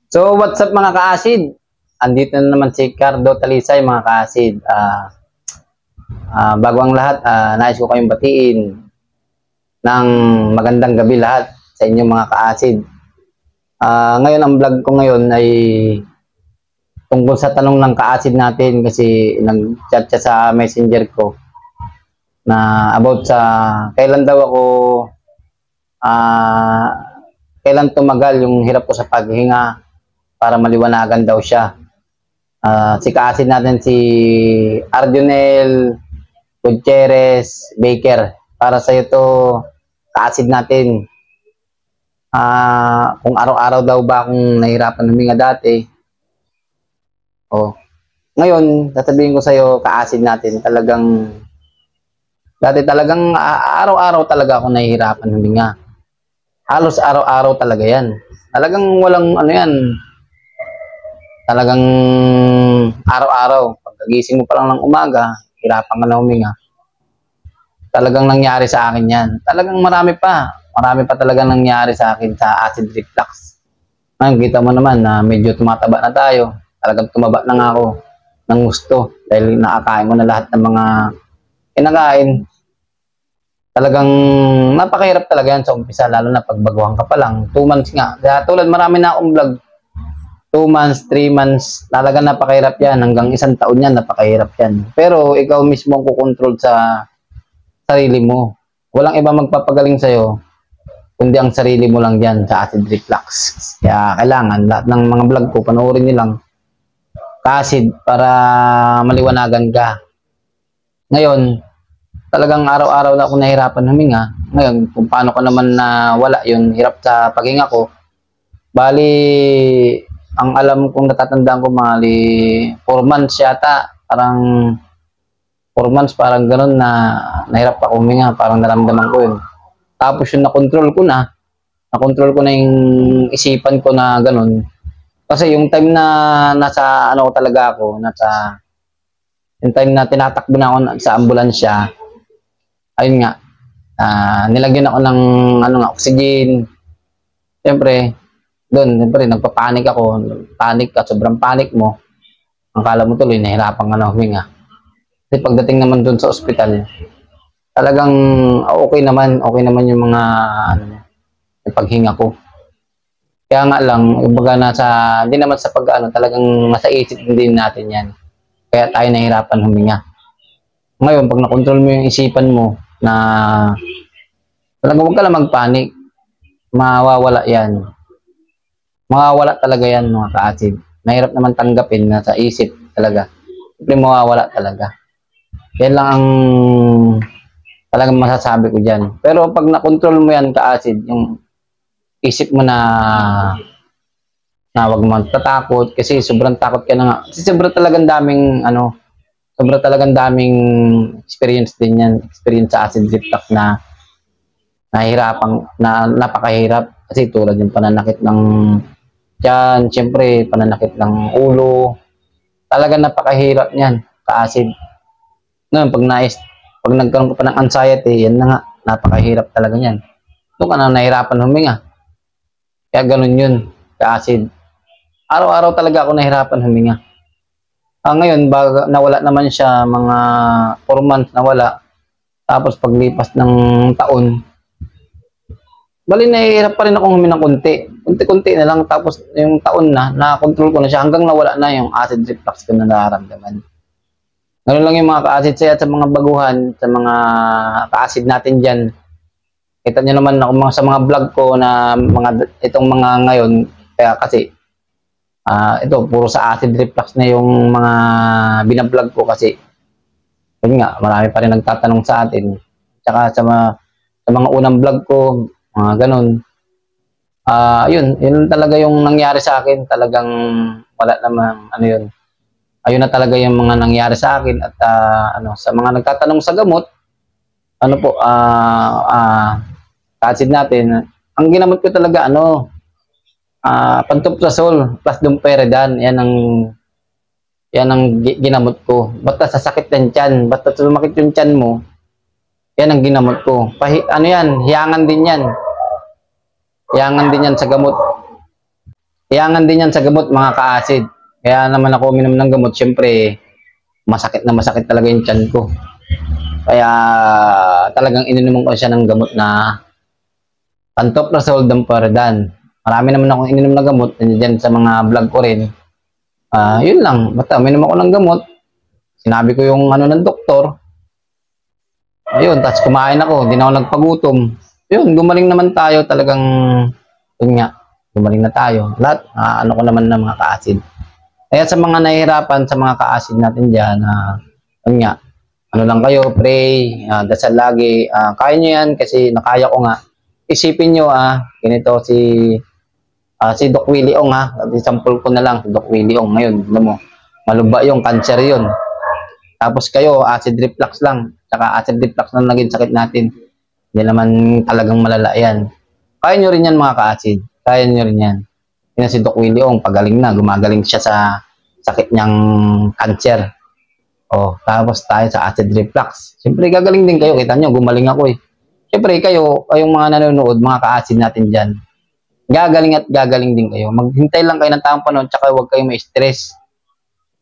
So, what's up mga ka-acid? Andito na naman si Cardo Talisay mga ka-acid. Bago ang lahat, nais ko kayong batiin ng magandang gabi lahat sa inyong mga ka-acid. Ngayon, ang vlog ko ngayon ay tungkol sa tanong ng ka-acid natin kasi nag-chat siya sa messenger ko na about sa kailan daw ako kailan tumagal yung hirap ko sa paghinga para maliwanagan daw siya. Si ka-acid natin si Ardionel Gutierrez Baker. Para sa iyo to, ka-acid natin. Kung araw-araw daw ba akong nahirapan huminga dati. Ngayon, sasabihin ko sa iyo, ka-acid natin, dati talagang araw-araw talaga ako nahihirapan huminga. Halos araw-araw talaga yan. Talagang walang ano yan. Talagang araw-araw. Pagkagising mo pa lang ng umaga, hirapan ka na huminga. Talagang nangyari sa akin yan. Talagang marami pa. Marami pa talaga nangyari sa akin sa acid reflux. Ngayon, kita mo naman na medyo tumataba na tayo. Talagang tumaba na nga ako ng gusto. Dahil nakakain mo na lahat ng mga kinakain. Talagang napakahirap talaga yan sa umpisa. Lalo na pagbaguhan ka pa lang. 2 months nga. Kaya tulad marami na akong vlog. 2 months, 3 months, talaga napakahirap yan. Hanggang 1 taon yan, napakahirap yan. Pero ikaw mismo ang kukontrol sa sarili mo. Walang iba magpapagaling sa'yo, kundi ang sarili mo lang yan sa acid reflux. Kaya kailangan, lahat ng mga vlog ko, panoorin nyo lang ka-acid para maliwanagan ka. Ngayon, talagang araw-araw na ako nahirapan huminga. Ngayon, kung paano ko naman na wala yung hirap sa paghinga ko, bali, ang alam kong natatandaan ko, mali 4 months yata, parang 4 months, parang ganun na nahirap ako huminga, parang naramdaman ko yun. Tapos yung nakontrol ko na yung isipan ko na ganun. Kasi yung time na nasa ano talaga ako, yung time na tinatakbo na ako sa ambulansya, ayun nga, nilagyan ako ng oxygen. Siyempre, nagpapanik ako. Panik ka, sobrang panik mo. Ang kala mo tuloy, nahirapan ka na huminga. Kasi pagdating naman doon sa ospital, talagang okay naman yung mga yung paghinga ko. Kaya nga lang, hindi naman sa talagang nasa isip din natin yan. Kaya tayo nahirapan huminga. Ngayon, pag nakontrol mo yung isipan mo na talagang huwag ka lang magpanik, mawawala yan. Mawawala talaga yan mga ka-acid. Mahirap naman tanggapin na sa isip talaga. Siyempre mawawala talaga. Yan lang ang talagang masasabi ko dyan. Pero pag nakontrol mo yan ka-acid, yung isip mo na huwag mo tatakot kasi sobrang takot ka na nga. Kasi sobrang talagang daming experience din yan. Experience sa acid reflux na napakahirap. Kasi tulad yung pananakit ng tiyan, siyempre, pananakit ng ulo. Talagang napakahirap niyan, ka-acid. Ngayon, pag nagkaroon ka pa ng anxiety, yan na nga, napakahirap talaga niyan. Doon ka na nahirapan huminga. Kaya ganun yun, ka-acid. Araw-araw talaga ako nahirapan huminga. Ngayon, nawala naman siya, mga 4 months nawala. Tapos paglipas ng taon, bali nahihirap pa rin akong huminga konti. Kunti-kunti na lang. Tapos yung taon na, nakakontrol ko na siya hanggang nawala na yung acid reflux ko na nararamdaman. Ganun lang yung mga ka-acid saya at sa mga baguhan, sa mga ka-acid natin dyan. Kita nyo naman ako sa mga vlog ko na itong mga ngayon. Kaya kasi, ito, puro sa acid reflux na yung mga binablog ko kasi, yun nga, marami pa rin nagtatanong sa atin. Tsaka sa mga unang vlog ko, mga ganun. Yun talaga yung nangyari sa akin. Talagang wala namang yun. Ayun na talaga yung mga nangyari sa akin at sa mga nagtatanong sa gamot, ka-acid natin, ang ginamot ko talaga pantoprazole plus domperidone. Yan ang ginamot ko. Basta sasakit ng tiyan, basta sumakit yung tiyan mo, yan ang ginamot ko. Hiyangan din yan. Hiyangan din yan sa gamot. Iyangan din yan sa gamot, mga ka-acid. Kaya naman ako uminom ng gamot, syempre, masakit na masakit talaga yung tiyan ko. Kaya talagang ininuman ko siya ng gamot na pantoprazole damperedan. Marami naman akong ininom na gamot, dyan sa mga vlog ko rin. Yun lang, basta uminom ako ng gamot. Sinabi ko yung ano ng doktor. Ayun, tapos kumain ako, hindi na ako nagpagutom. Yun, gumaling naman tayo talagang, yun nga, gumaling na tayo. Lahat, ano ko naman ng mga ka-acid. Kaya sa mga nahihirapan, sa mga ka-acid natin dyan, yun nga, ano lang kayo, pray, dasal lagi. Kaya nyo yan kasi nakaya ko nga. Isipin nyo, ganito si Doc Willie Ong, sample ko na lang, si Doc Willie Ong. Ngayon, alam mo, maluba yung cancer yun. Tapos kayo, acid reflux lang. Tsaka acid reflux lang naging sakit natin. Hindi naman talagang malala yan. Kaya nyo rin yan, mga ka-acid. Kaya nyo rin yan. Yan si Doc Willie Ong, pagaling na. Gumagaling siya sa sakit niyang cancer. Tapos tayo sa acid reflux. Siyempre, gagaling din kayo. Kita nyo, gumaling ako eh. Siyempre, kayong mga nanonood, mga ka-acid natin dyan, gagaling at gagaling din kayo. Maghintay lang kayo ng tamang panahon, tsaka huwag kayo ma-stress.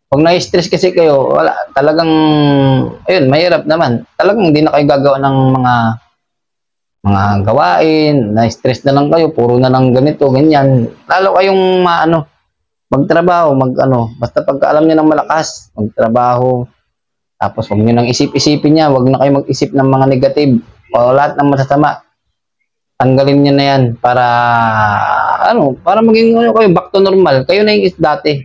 Pag na-stress kasi kayo, wala, talagang, ayun, mahirap naman. Talagang hindi na kayo gagawa ng mga gawain, na-stress na lang kayo, puro na lang ganito, ganyan. Lalo kayong magtrabaho, basta pagka alam niyo ng malakas, magtrabaho, tapos huwag niyo nang isip-isipin niya, huwag na kayo mag-isip ng mga negative, o lahat ng masasama. Tanggalin niyo na yan para, para maging kayo, back to normal. Kayo na yung dati.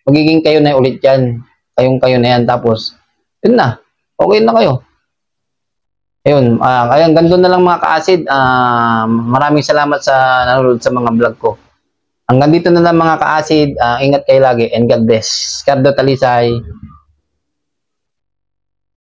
Magiging kayo na ulit yan. Kayo na yan. Tapos, yun na. Okay na kayo. Ayun. Kaya ganito na lang, mga ka-acid. Maraming salamat sa nanonood sa mga vlog ko. Hanggang dito na lang, mga ka-acid. Ingat kayo lagi and God bless. Cardo Talisay.